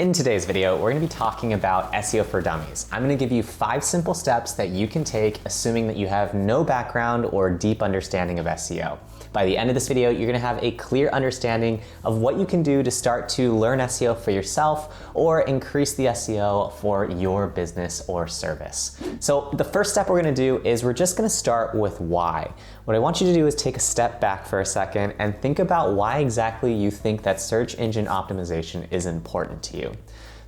In today's video, we're going to be talking about SEO for Dummies. I'm going to give you 5 simple steps that you can take assuming that you have no background or deep understanding of SEO. By the end of this video, you're going to have a clear understanding of what you can do to start to learn SEO for yourself or increase the SEO for your business or service. So the first step we're going to do is we're just going to start with why. What I want you to do is take a step back for a second and think about why exactly you think that search engine optimization is important to you.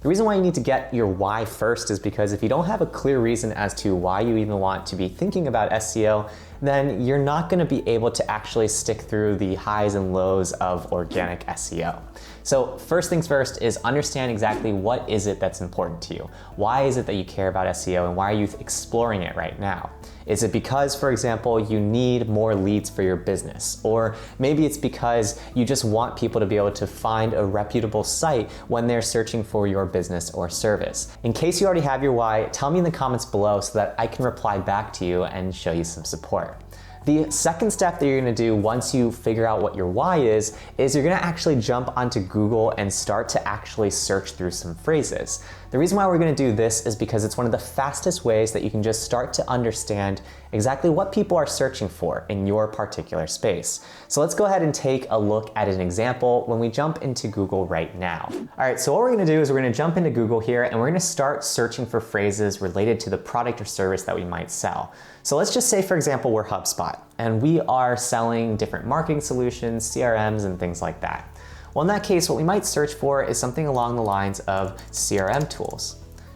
The reason why you need to get your why first is because if you don't have a clear reason as to why you even want to be thinking about SEO, then you're not going to be able to actually stick through the highs and lows of organic SEO. So first things first is understand exactly what is it that's important to you. Why is it that you care about SEO and why are you exploring it right now? Is it because, for example, you need more leads for your business? Or maybe it's because you just want people to be able to find a reputable site when they're searching for your business or service. In case you already have your why, tell me in the comments below so that I can reply back to you and show you some support. The second step that you're going to do once you figure out what your why is you're going to actually jump onto Google and start to actually search through some phrases. The reason why we're going to do this is because it's one of the fastest ways that you can just start to understand exactly what people are searching for in your particular space. So let's go ahead and take a look at an example when we jump into Google right now. All right, so what we're going to do is we're going to jump into Google here and we're going to start searching for phrases related to the product or service that we might sell. So let's just say, for example, we're HubSpot and we are selling different marketing solutions, CRMs, and things like that. Well, in that case, what we might search for is something along the lines of CRM tools.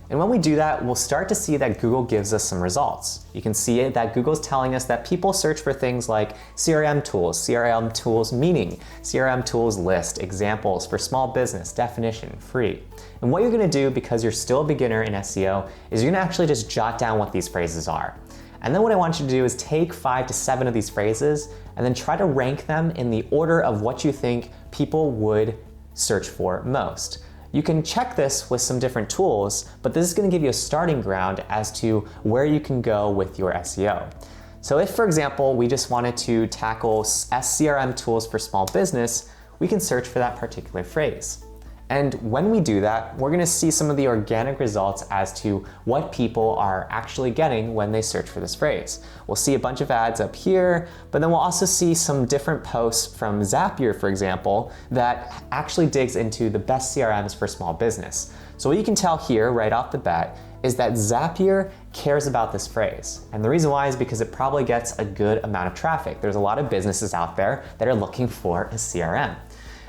And when we do that, we'll start to see that Google gives us some results. You can see it that Google's telling us that people search for things like CRM tools meaning, CRM tools list, examples for small business, definition, free. And what you're gonna do, because you're still a beginner in SEO, is you're gonna actually just jot down what these phrases are. And then what I want you to do is take 5 to 7 of these phrases and then try to rank them in the order of what you think people would search for most. You can check this with some different tools, but this is going to give you a starting ground as to where you can go with your SEO. So if, for example, we just wanted to tackle SCRM tools for small business, we can search for that particular phrase. And when we do that, we're going to see some of the organic results as to what people are actually getting when they search for this phrase. We'll see a bunch of ads up here, but then we'll also see some different posts from Zapier, for example, that actually digs into the best CRMs for small business. So what you can tell here right off the bat is that Zapier cares about this phrase. And the reason why is because it probably gets a good amount of traffic. There's a lot of businesses out there that are looking for a CRM.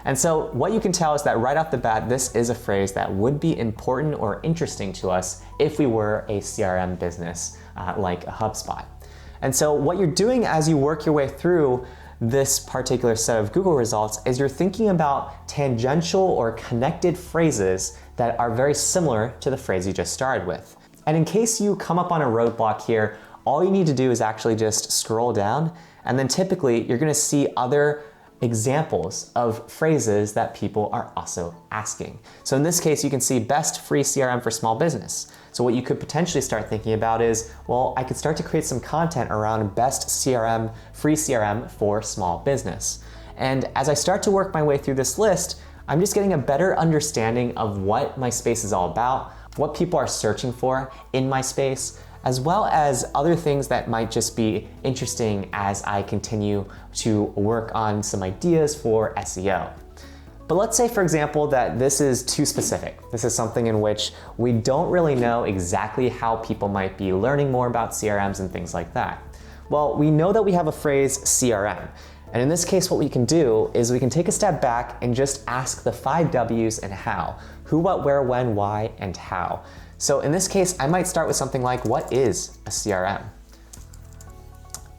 And so what you can tell is that right off the bat, this is a phrase that would be important or interesting to us if we were a CRM business like a HubSpot. And so what you're doing as you work your way through this particular set of Google results is you're thinking about tangential or connected phrases that are very similar to the phrase you just started with. And in case you come up on a roadblock here, all you need to do is actually just scroll down, and then typically you're gonna see other examples of phrases that people are also asking. So in this case, you can see best free CRM for small business. So what you could potentially start thinking about is, well, I could start to create some content around best CRM, free CRM for small business. And as I start to work my way through this list, I'm just getting a better understanding of what my space is all about, what people are searching for in my space, as well as other things that might just be interesting as I continue to work on some ideas for SEO. But let's say, for example, that this is too specific. This is something in which we don't really know exactly how people might be learning more about CRMs and things like that. Well, we know that we have a phrase CRM. And in this case, what we can do is we can take a step back and just ask the 5 W's and how. Who, what, where, when, why, and how. So in this case, I might start with something like, what is a CRM?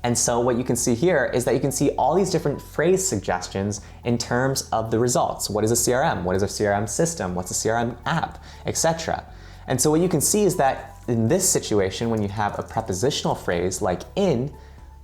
And so what you can see here is that you can see all these different phrase suggestions in terms of the results. What is a CRM? What is a CRM system? What's a CRM app, etc. And so what you can see is that in this situation, when you have a prepositional phrase like in,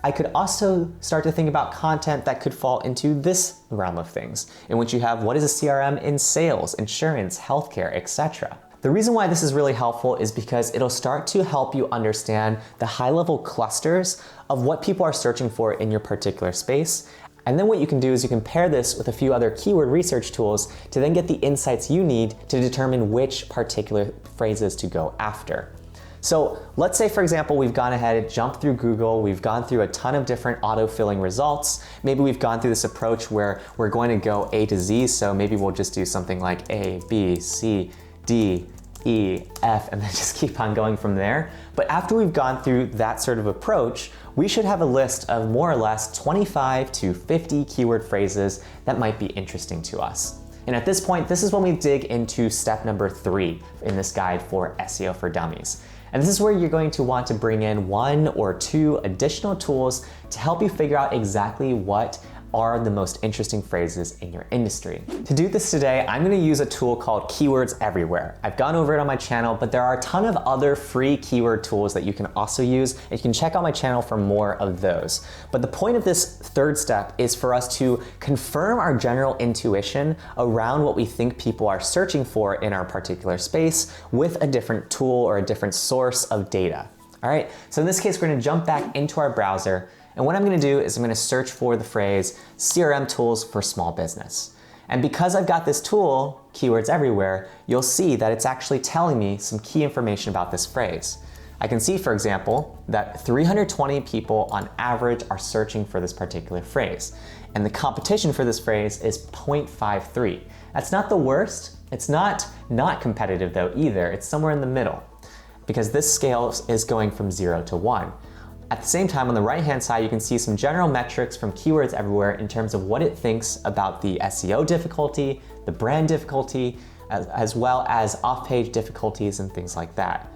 I could also start to think about content that could fall into this realm of things, in which you have what is a CRM in sales, insurance, healthcare, etc. The reason why this is really helpful is because it'll start to help you understand the high-level clusters of what people are searching for in your particular space, And then what you can do is you can pair this with a few other keyword research tools to then get the insights you need to determine which particular phrases to go after. So let's say, for example, we've gone ahead, jumped through Google, we've gone through a ton of different auto-filling results. Maybe we've gone through this approach where we're going to go A to Z, so maybe we'll just do something like A, B, C, D, E, F, and then just keep on going from there. But after we've gone through that sort of approach, we should have a list of more or less 25 to 50 keyword phrases that might be interesting to us. And at this point, this is when we dig into step number 3 in this guide for SEO for Dummies. And this is where you're going to want to bring in 1 or 2 additional tools to help you figure out exactly what are the most interesting phrases in your industry. To do this today, I'm gonna use a tool called Keywords Everywhere. I've gone over it on my channel, but there are a ton of other free keyword tools that you can also use, and you can check out my channel for more of those. But the point of this third step is for us to confirm our general intuition around what we think people are searching for in our particular space with a different tool or a different source of data. All right, so in this case, we're gonna jump back into our browser. And what I'm gonna do is I'm gonna search for the phrase CRM tools for small business. And because I've got this tool, Keywords Everywhere, you'll see that it's actually telling me some key information about this phrase. I can see, for example, that 320 people on average are searching for this particular phrase. And the competition for this phrase is 0.53. That's not the worst. It's not competitive though either. It's somewhere in the middle because this scale is going from 0 to 1. At the same time, on the right-hand side, you can see some general metrics from Keywords Everywhere in terms of what it thinks about the SEO difficulty, the brand difficulty, as well as off-page difficulties and things like that.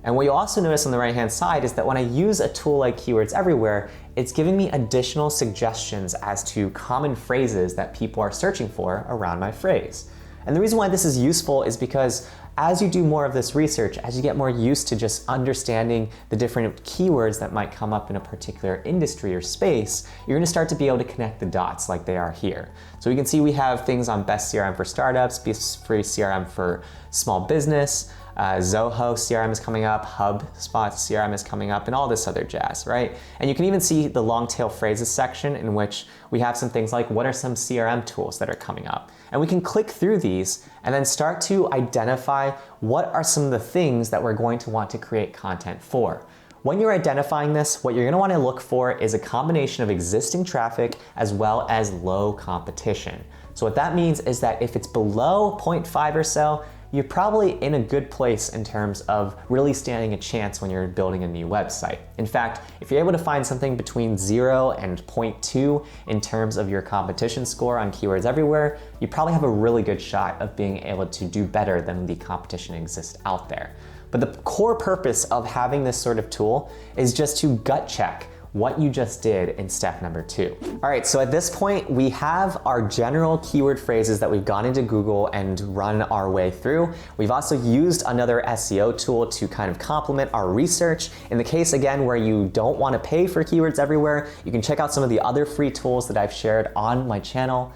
And what you'll also notice on the right-hand side is that when I use a tool like Keywords Everywhere, it's giving me additional suggestions as to common phrases that people are searching for around my phrase. And the reason why this is useful is because as you do more of this research, as you get more used to just understanding the different keywords that might come up in a particular industry or space, you're gonna start to be able to connect the dots like they are here. So you can see we have things on Best CRM for Startups, Best Free CRM for Small Business, Zoho CRM is coming up, HubSpot CRM is coming up, and all this other jazz, right? And you can even see the long tail phrases section in which we have some things like what are some CRM tools that are coming up. And we can click through these and then start to identify what are some of the things that we're going to want to create content for. When you're identifying this, what you're gonna wanna look for is a combination of existing traffic as well as low competition. So what that means is that if it's below 0.5 or so, you're probably in a good place in terms of really standing a chance when you're building a new website. In fact, if you're able to find something between 0 and 0.2 in terms of your competition score on Keywords Everywhere, you probably have a really good shot of being able to do better than the competition exists out there. But the core purpose of having this sort of tool is just to gut check what you just did in step number 2. All right, so at this point, we have our general keyword phrases that we've gone into Google and run our way through. We've also used another SEO tool to kind of complement our research. In the case, again, where you don't want to pay for Keywords Everywhere, you can check out some of the other free tools that I've shared on my channel.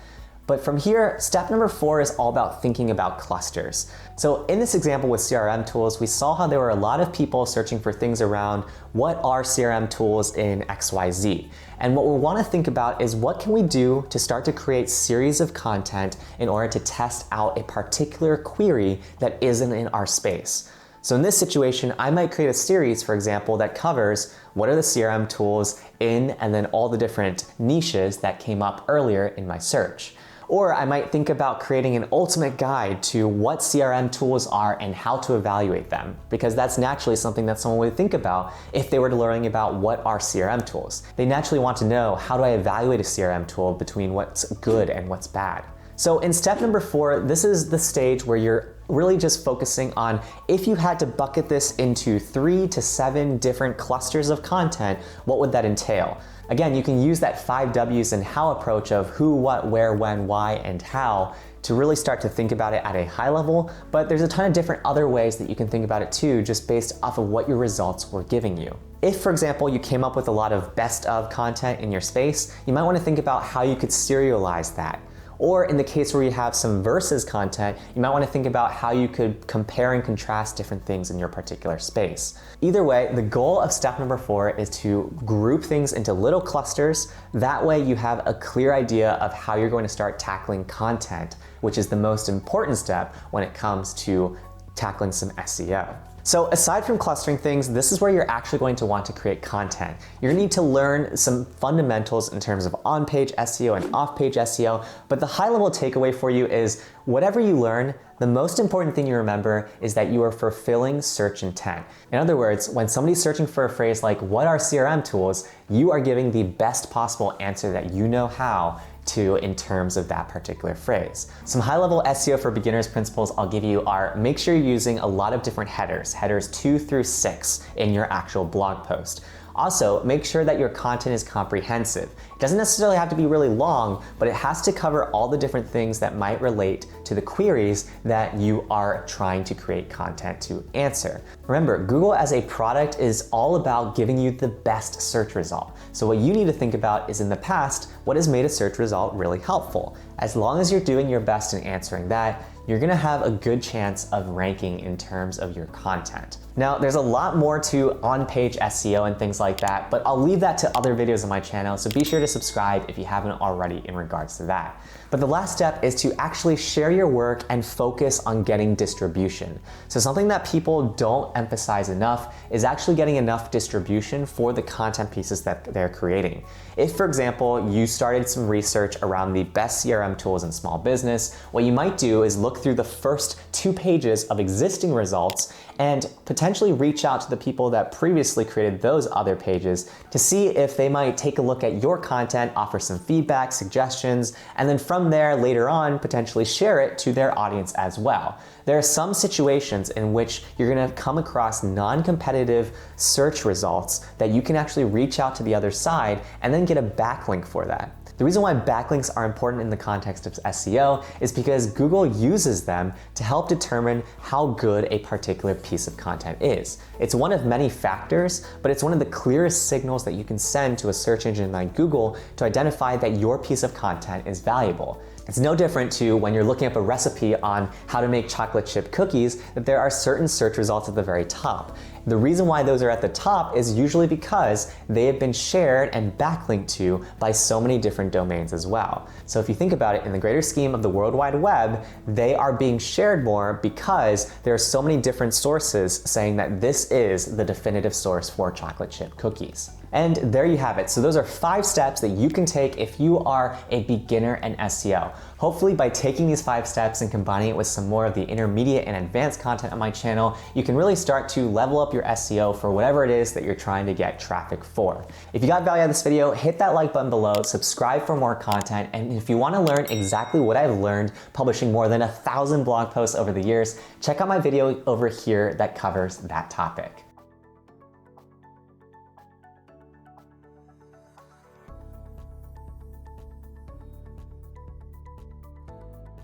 But from here, step number 4 is all about thinking about clusters. So in this example with CRM tools, we saw how there were a lot of people searching for things around what are CRM tools in XYZ. And what we want to think about is what can we do to start to create series of content in order to test out a particular query that isn't in our space. So in this situation, I might create a series, for example, that covers what are the CRM tools in and then all the different niches that came up earlier in my search. Or I might think about creating an ultimate guide to what CRM tools are and how to evaluate them, because that's naturally something that someone would think about if they were learning about what are CRM tools. They naturally want to know, how do I evaluate a CRM tool between what's good and what's bad? So in step number 4, this is the stage where you're really just focusing on if you had to bucket this into 3 to 7 different clusters of content, what would that entail? Again, you can use that 5 W's and how approach of who, what, where, when, why, and how to really start to think about it at a high level, but there's a ton of different other ways that you can think about it too, just based off of what your results were giving you. If, for example, you came up with a lot of best of content in your space, you might want to think about how you could serialize that. Or in the case where you have some versus content, you might want to think about how you could compare and contrast different things in your particular space. Either way, the goal of step number 4 is to group things into little clusters. That way you have a clear idea of how you're going to start tackling content, which is the most important step when it comes to tackling some SEO. So aside from clustering things, this is where you're actually going to want to create content. You're gonna need to learn some fundamentals in terms of on-page SEO and off-page SEO, but the high-level takeaway for you is whatever you learn, the most important thing you remember is that you are fulfilling search intent. In other words, when somebody's searching for a phrase like, what are CRM tools, you are giving the best possible answer that you know how to in terms of that particular phrase. Some high-level SEO for beginners principles I'll give you are make sure you're using a lot of different headers 2 through 6 in your actual blog post. Also, make sure that your content is comprehensive. It doesn't necessarily have to be really long, but it has to cover all the different things that might relate to the queries that you are trying to create content to answer. Remember, Google as a product is all about giving you the best search result. So what you need to think about is in the past, what has made a search result really helpful? As long as you're doing your best in answering that, you're gonna have a good chance of ranking in terms of your content. Now, there's a lot more to on-page SEO and things like that, but I'll leave that to other videos on my channel, so be sure to subscribe if you haven't already in regards to that. But the last step is to actually share your work and focus on getting distribution. So something that people don't emphasize enough is actually getting enough distribution for the content pieces that they're creating. If, for example, you started some research around the best CRM tools in small business, what you might do is look through the first 2 pages of existing results and potentially reach out to the people that previously created those other pages to see if they might take a look at your content, offer some feedback, suggestions, and then from there later on potentially share it to their audience as well. There are some situations in which you're gonna come across non-competitive search results that you can actually reach out to the other side and then get a backlink for that. The reason why backlinks are important in the context of SEO is because Google uses them to help determine how good a particular piece of content is. It's one of many factors, but it's one of the clearest signals that you can send to a search engine like Google to identify that your piece of content is valuable. It's no different to when you're looking up a recipe on how to make chocolate chip cookies, that there are certain search results at the very top. The reason why those are at the top is usually because they have been shared and backlinked to by so many different domains as well. So if you think about it in the greater scheme of the World Wide Web, they are being shared more because there are so many different sources saying that this is the definitive source for chocolate chip cookies. And there you have it. So those are 5 steps that you can take if you are a beginner in SEO. Hopefully by taking these 5 steps and combining it with some more of the intermediate and advanced content on my channel, you can really start to level up your SEO for whatever it is that you're trying to get traffic for. If you got value out of this video, hit that like button below, subscribe for more content, and if you want to learn exactly what I've learned publishing more than 1,000 blog posts over the years, check out my video over here that covers that topic.